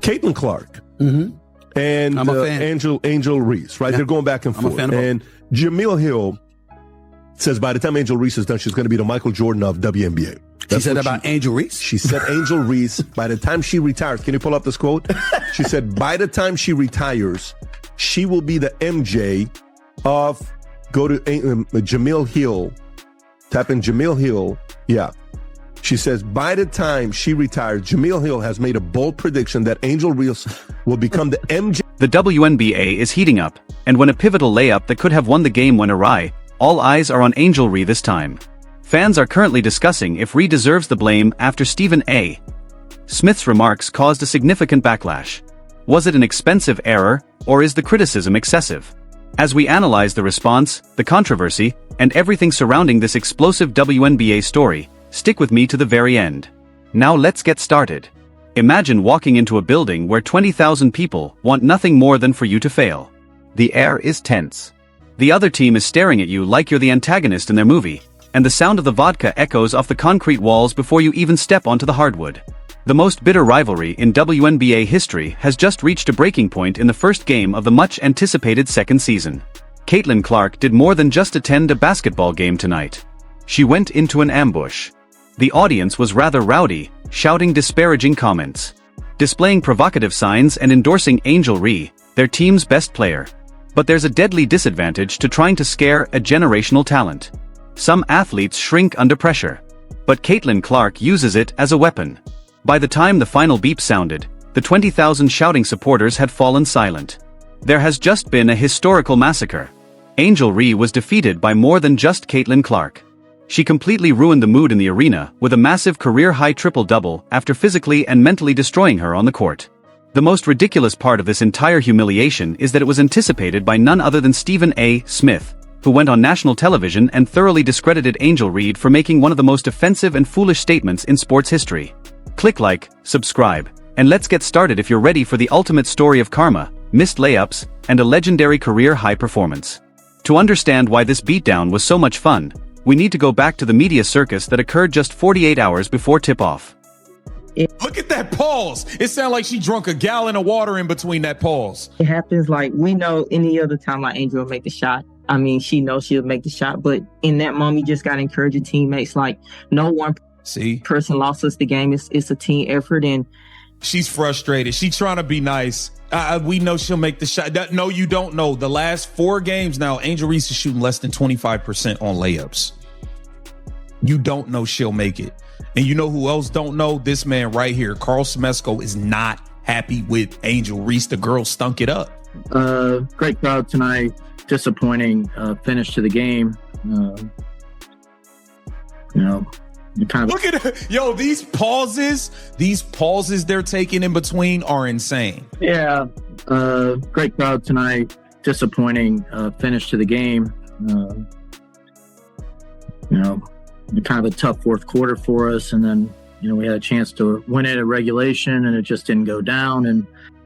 Caitlin Clark and Angel Reese, right? Yeah. They're going back and forth. And Jamil Hill says by the time Angel Reese is done, she's going to be the Michael Jordan of WNBA. She said about Angel Reese? She said Angel Reese, by the time she retires, can you pull up this quote? She said, by the time she retires, she will be the MJ of, go to Jamil Hill, type in Jamil Hill. Yeah. She says, by the time she retires, Jamil Hill has made a bold prediction that Angel Reese will become the MJ. The WNBA is heating up, and when a pivotal layup that could have won the game went awry, all eyes are on Angel Reese this time. Fans are currently discussing if Reese deserves the blame after Stephen A. Smith's remarks caused a significant backlash. Was it an expensive error, or is the criticism excessive? As we analyze the response, the controversy, and everything surrounding this explosive WNBA story, stick with me to the very end. Now let's get started. Imagine walking into a building where 20,000 people want nothing more than for you to fail. The air is tense. The other team is staring at you like you're the antagonist in their movie, and the sound of the vodka echoes off the concrete walls before you even step onto the hardwood. The most bitter rivalry in WNBA history has just reached a breaking point in the first game of the much-anticipated second season. Caitlin Clark did more than just attend a basketball game tonight. She went into an ambush. The audience was rather rowdy, shouting disparaging comments, displaying provocative signs and endorsing Angel Reese, their team's best player. But there's a deadly disadvantage to trying to scare a generational talent. Some athletes shrink under pressure, but Caitlin Clark uses it as a weapon. By the time the final beep sounded, the 20,000 shouting supporters had fallen silent. There has just been a historical massacre. Angel Reese was defeated by more than just Caitlin Clark. She completely ruined the mood in the arena with a massive career-high triple-double after physically and mentally destroying her on the court. The most ridiculous part of this entire humiliation is that it was anticipated by none other than Stephen A.Smith, who went on national television and thoroughly discredited Angel Reese for making one of the most offensive and foolish statements in sports history. Click like, subscribe, and let's get started if you're ready for the ultimate story of karma, missed layups, and a legendary career-high performance. To understand why this beatdown was so much fun, we need to go back to the media circus that occurred just 48 hours before tip-off. Look at that pause. It sounded like she drunk a gallon of water in between that pause. It happens like we know any other time like Angel will make the shot. I mean, she knows she'll make the shot, but in that moment, you just got to encourage your teammates. Like, no one person lost us the game. It's a team effort. And she's frustrated. She's trying to be nice. We know she'll make the shot. No, you don't know. The last 4 games now, Angel Reese is shooting less than 25% on layups. You don't know she'll make it. And you know who else don't know? This man right here, Carl Smesco, is not happy with Angel Reese. The girl stunk it up. Great crowd tonight. Disappointing finish to the game. Look at it. Yo, these pauses they're taking in between are insane. Yeah. Great crowd tonight. Disappointing finish to the game. Kind of a tough fourth quarter for us. And then, we had a chance to win it at regulation and it just didn't go down. And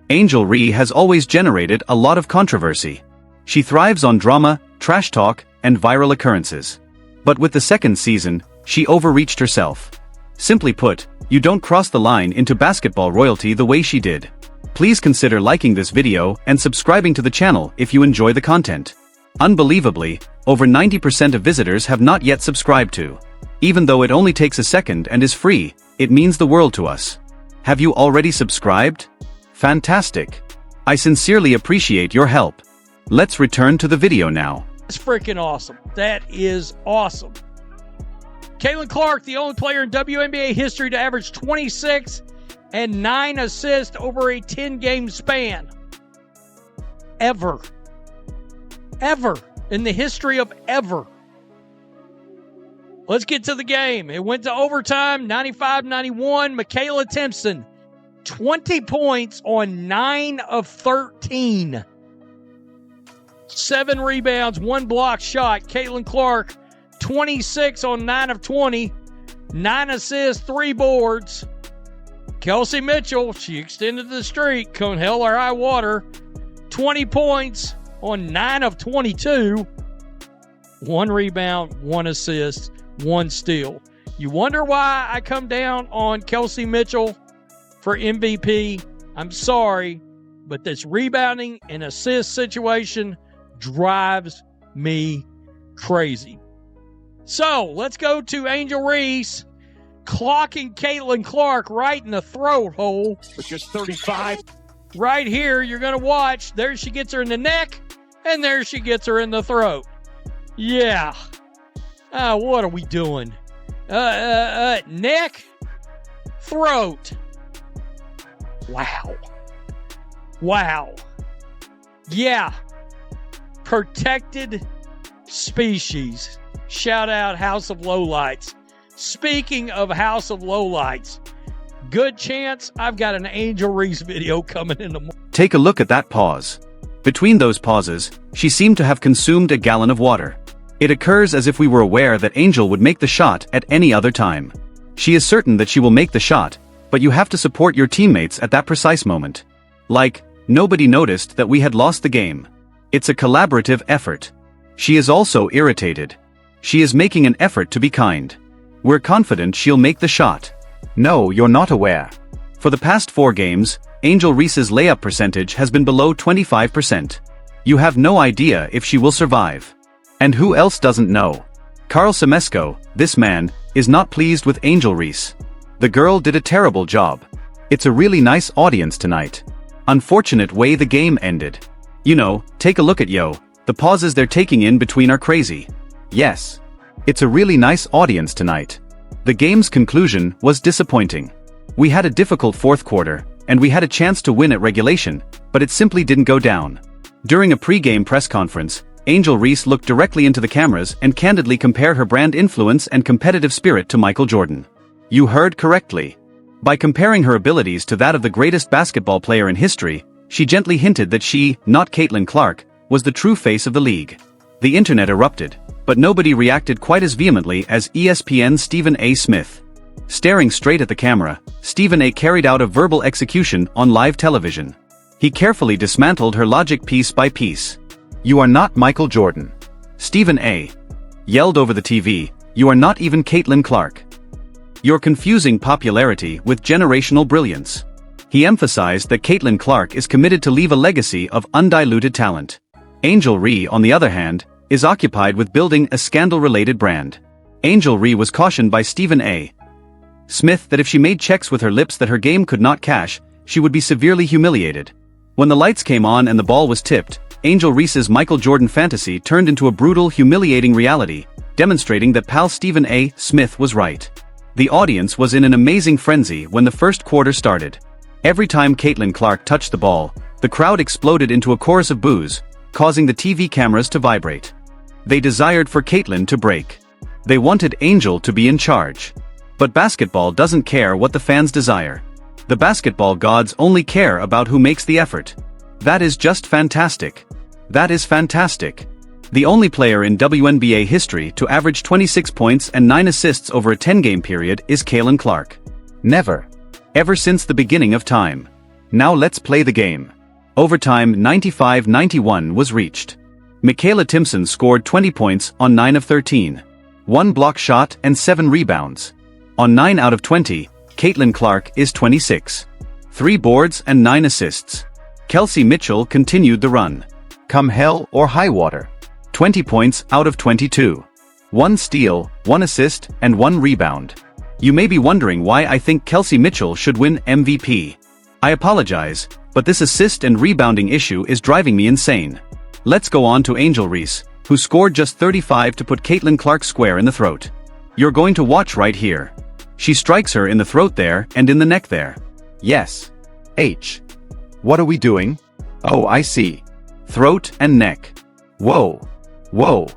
Angel Reese has always generated a lot of controversy. She thrives on drama, trash talk, and viral occurrences. But with the second season, she overreached herself. Simply put, you don't cross the line into basketball royalty the way she did. Please consider liking this video and subscribing to the channel if you enjoy the content. Unbelievably, over 90% of visitors have not yet subscribed to. Even though it only takes a second and is free, it means the world to us. Have you already subscribed? Fantastic. I sincerely appreciate your help. Let's return to the video now. That's freaking awesome. That is awesome. Caitlin Clark, the only player in WNBA history to average 26 and 9 assists over a 10-game span. Ever. In the history of ever. Let's get to the game. It went to overtime, 95-91. Michaela Timpson, 20 points on 9 of 13. 7 rebounds, 1 block shot. Caitlin Clark, 26 on 9 of 20. 9 assists, 3 boards. Kelsey Mitchell, she extended the streak. Come hell or high water. 20 points on 9 of 22. 1 rebound, 1 assist, 1 steal. You wonder why I come down on Kelsey Mitchell for MVP? I'm sorry, but this rebounding and assist situation drives me crazy. So let's go to Angel Reese clocking Caitlin Clark right in the throat hole. For just 35. Right here, you're going to watch. There she gets her in the neck, and there she gets her in the throat. Yeah. What are we doing? Neck, throat. Wow. Yeah. Protected species. Shout out House of Lowlights. Speaking of House of Lowlights, good chance I've got an Angel Reese video coming in the morning. Take a look at that pause. Between those pauses, she seemed to have consumed a gallon of water. It occurs as if we were aware that Angel would make the shot at any other time. She is certain that she will make the shot, but you have to support your teammates at that precise moment. Like, nobody noticed that we had lost the game. It's a collaborative effort. She is also irritated. She is making an effort to be kind. We're confident she'll make the shot. No, you're not aware. For the past 4 games, Angel Reese's layup percentage has been below 25%. You have no idea if she will survive. And who else doesn't know? Carl Semesco, this man, is not pleased with Angel Reese. The girl did a terrible job. It's a really nice audience tonight. Unfortunate way the game ended. You know, take a look at the pauses they're taking in between are crazy. Yes. It's a really nice audience tonight. The game's conclusion was disappointing. We had a difficult fourth quarter, and we had a chance to win at regulation, but it simply didn't go down. During a pre-game press conference, Angel Reese looked directly into the cameras and candidly compared her brand influence and competitive spirit to Michael Jordan. You heard correctly. By comparing her abilities to that of the greatest basketball player in history, she gently hinted that she, not Caitlin Clark, was the true face of the league. The internet erupted, but nobody reacted quite as vehemently as ESPN's Stephen A.Smith. Staring straight at the camera, Stephen A. carried out a verbal execution on live television. He carefully dismantled her logic piece by piece. You are not Michael Jordan. Stephen A. yelled over the TV, you are not even Caitlin Clark. You're confusing popularity with generational brilliance. He emphasized that Caitlin Clark is committed to leave a legacy of undiluted talent. Angel Reese, on the other hand, is occupied with building a scandal-related brand. Angel Reese was cautioned by Stephen A.Smith that if she made checks with her lips that her game could not cash, she would be severely humiliated. When the lights came on and the ball was tipped, Angel Reese's Michael Jordan fantasy turned into a brutal, humiliating reality, demonstrating that pal Stephen A.Smith was right. The audience was in an amazing frenzy when the first quarter started. Every time Caitlin Clark touched the ball, the crowd exploded into a chorus of boos, causing the TV cameras to vibrate. They desired for Caitlin to break. They wanted Angel to be in charge. But basketball doesn't care what the fans desire. The basketball gods only care about who makes the effort. That is just fantastic. That is fantastic. The only player in WNBA history to average 26 points and 9 assists over a 10-game period is Caitlin Clark. Never. Ever since the beginning of time. Now let's play the game. Overtime 95-91 was reached. Michaela Timpson scored 20 points on 9 of 13. 1 block shot and 7 rebounds. On 9 out of 20, Caitlin Clark is 26. 3 boards and 9 assists. Kelsey Mitchell continued the run. Come hell or high water. 20 points out of 22. 1 steal, 1 assist, and 1 rebound. You may be wondering why I think Kelsey Mitchell should win MVP. I apologize, but this assist and rebounding issue is driving me insane. Let's go on to Angel Reese, who scored just 35 to put Caitlin Clark square in the throat. You're going to watch right here. She strikes her in the throat there and in the neck there. Yes. H. What are we doing? Oh, I see. Throat and neck. Whoa. Whoa.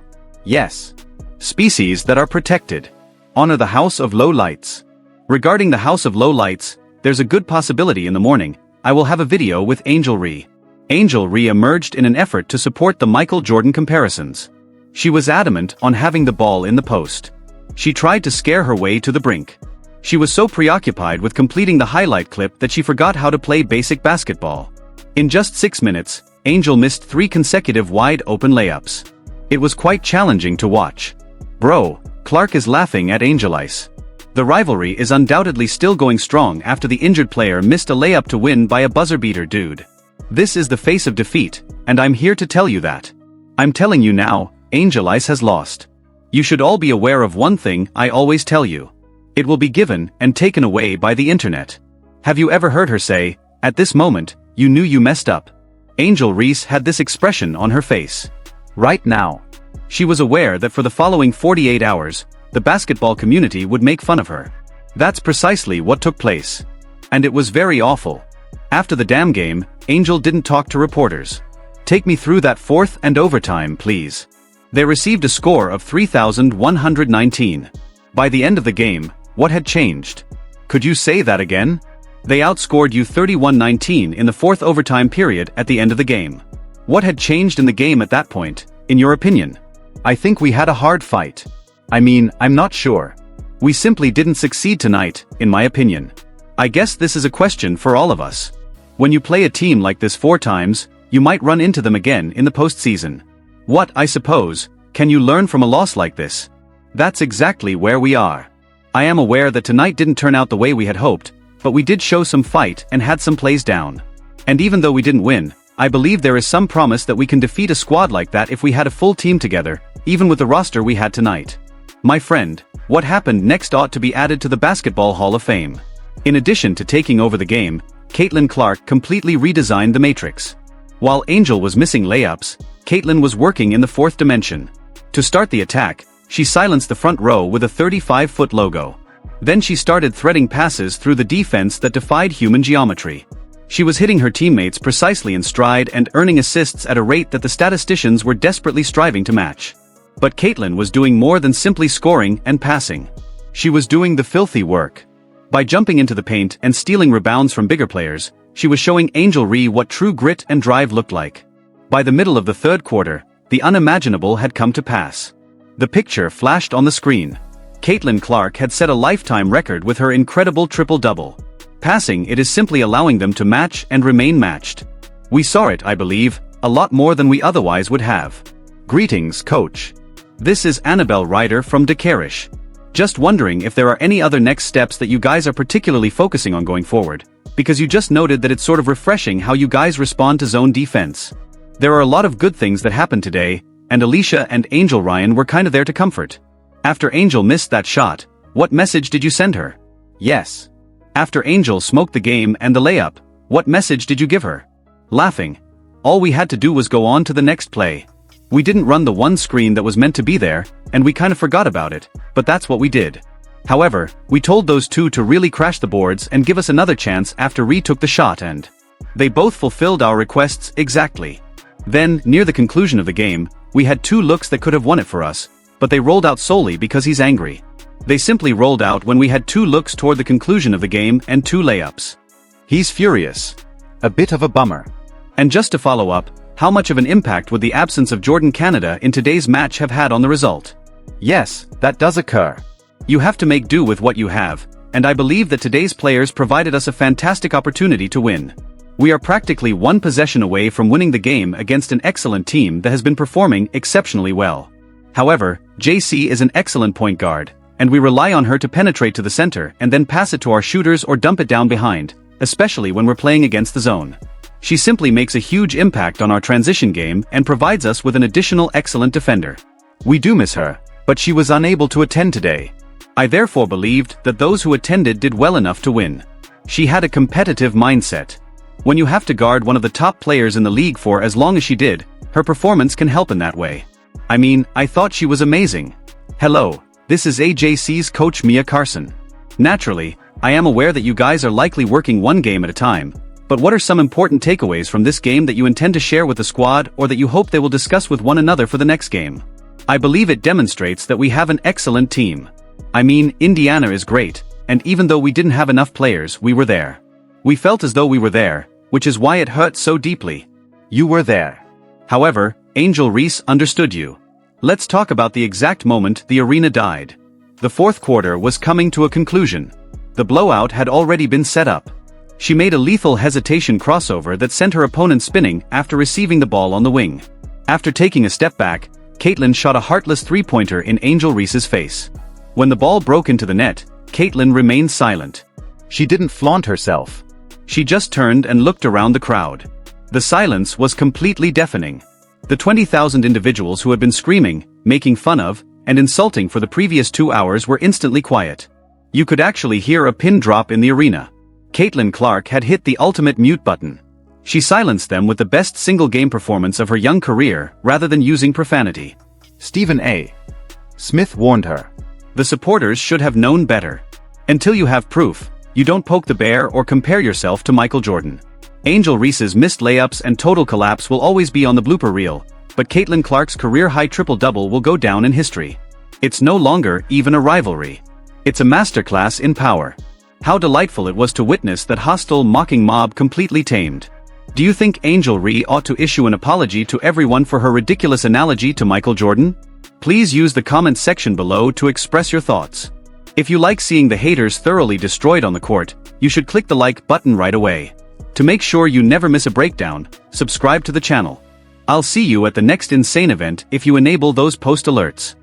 Yes. Species that are protected. Honor the House of Low Lights. Regarding the House of Low Lights, there's a good possibility in the morning I will have a video with Angel Reese. Angel Reese emerged in an effort to support the Michael Jordan comparisons. She was adamant on having the ball in the post. She tried to scare her way to the brink. She was so preoccupied with completing the highlight clip that she forgot how to play basic basketball. In just 6 minutes, Angel missed 3 consecutive wide-open layups. It was quite challenging to watch. Bro, Clark is laughing at Angel Ice. The rivalry is undoubtedly still going strong after the injured player missed a layup to win by a buzzer beater, dude. This is the face of defeat, and I'm here to tell you that. I'm telling you now, Angel Ice has lost. You should all be aware of one thing I always tell you. It will be given and taken away by the internet. Have you ever heard her say, at this moment, you knew you messed up? Angel Reese had this expression on her face. Right now. She was aware that for the following 48 hours, the basketball community would make fun of her. That's precisely what took place. And it was very awful. After the damn game, Angel didn't talk to reporters. Take me through that fourth and overtime, please. They received a score of 3,119. By the end of the game, what had changed? Could you say that again? They outscored you 31-19 in the fourth overtime period at the end of the game. What had changed in the game at that point, in your opinion? I think we had a hard fight. I mean, I'm not sure. We simply didn't succeed tonight, in my opinion. I guess this is a question for all of us. When you play a team like this 4 times, you might run into them again in the postseason. What, I suppose, can you learn from a loss like this? That's exactly where we are. I am aware that tonight didn't turn out the way we had hoped, but we did show some fight and had some plays down. And even though we didn't win, I believe there is some promise that we can defeat a squad like that if we had a full team together, even with the roster we had tonight. My friend, what happened next ought to be added to the Basketball Hall of Fame. In addition to taking over the game, Caitlin Clark completely redesigned the matrix. While Angel was missing layups, Caitlin was working in the fourth dimension. To start the attack, she silenced the front row with a 35-foot logo. Then she started threading passes through the defense that defied human geometry. She was hitting her teammates precisely in stride and earning assists at a rate that the statisticians were desperately striving to match. But Caitlin was doing more than simply scoring and passing. She was doing the filthy work. By jumping into the paint and stealing rebounds from bigger players, she was showing Angel Ree what true grit and drive looked like. By the middle of the third quarter, the unimaginable had come to pass. The picture flashed on the screen. Caitlin Clark had set a lifetime record with her incredible triple-double. Passing it is simply allowing them to match and remain matched. We saw it, I believe, a lot more than we otherwise would have. Greetings, coach. This is Annabelle Ryder from Decarish. Just wondering if there are any other next steps that you guys are particularly focusing on going forward, because you just noted that it's sort of refreshing how you guys respond to zone defense. There are a lot of good things that happened today, and Alicia and Angel Ryan were kind of there to comfort. After Angel missed that shot, what message did you send her? Yes. After Angel smoked the game and the layup, what message did you give her? Laughing. All we had to do was go on to the next play. We didn't run the one screen that was meant to be there, and we kind of forgot about it, but that's what we did. However, we told those two to really crash the boards and give us another chance after Ree took the shot, and they both fulfilled our requests exactly. Then, near the conclusion of the game, we had 2 looks that could have won it for us, but they rolled out solely because he's angry. They simply rolled out when we had 2 looks toward the conclusion of the game and 2 layups. He's furious. A bit of a bummer. And just to follow up, how much of an impact would the absence of Jordan Canada in today's match have had on the result? Yes, that does occur. You have to make do with what you have, and I believe that today's players provided us a fantastic opportunity to win. We are practically 1 possession away from winning the game against an excellent team that has been performing exceptionally well. However, JC is an excellent point guard, and we rely on her to penetrate to the center and then pass it to our shooters or dump it down behind, especially when we're playing against the zone. She simply makes a huge impact on our transition game and provides us with an additional excellent defender. We do miss her, but she was unable to attend today. I therefore believed that those who attended did well enough to win. She had a competitive mindset. When you have to guard one of the top players in the league for as long as she did, her performance can help in that way. I mean, I thought she was amazing. Hello, this is AJC's coach Mia Carson. Naturally, I am aware that you guys are likely working one game at a time, but what are some important takeaways from this game that you intend to share with the squad or that you hope they will discuss with one another for the next game? I believe it demonstrates that we have an excellent team. I mean, Indiana is great, and even though we didn't have enough players, we were there. We felt as though we were there, which is why it hurt so deeply. You were there. However, Angel Reese understood you. Let's talk about the exact moment the arena died. The fourth quarter was coming to a conclusion. The blowout had already been set up. She made a lethal hesitation crossover that sent her opponent spinning after receiving the ball on the wing. After taking a step back, Caitlin shot a heartless three-pointer in Angel Reese's face. When the ball broke into the net, Caitlyn remained silent. She didn't flaunt herself. She just turned and looked around the crowd. The silence was completely deafening. The 20,000 individuals who had been screaming, making fun of, and insulting for the previous 2 hours were instantly quiet. You could actually hear a pin drop in the arena. Caitlin Clark had hit the ultimate mute button. She silenced them with the best single-game performance of her young career rather than using profanity. Stephen A.Smith warned her. The supporters should have known better. Until you have proof, you don't poke the bear or compare yourself to Michael Jordan. Angel Reese's missed layups and total collapse will always be on the blooper reel, but Caitlin Clark's career-high triple-double will go down in history. It's no longer even a rivalry. It's a masterclass in power. How delightful it was to witness that hostile, mocking mob completely tamed. Do you think Angel Ree ought to issue an apology to everyone for her ridiculous analogy to Michael Jordan? Please use the comments section below to express your thoughts. If you like seeing the haters thoroughly destroyed on the court, you should click the like button right away. To make sure you never miss a breakdown, subscribe to the channel. I'll see you at the next insane event if you enable those post alerts.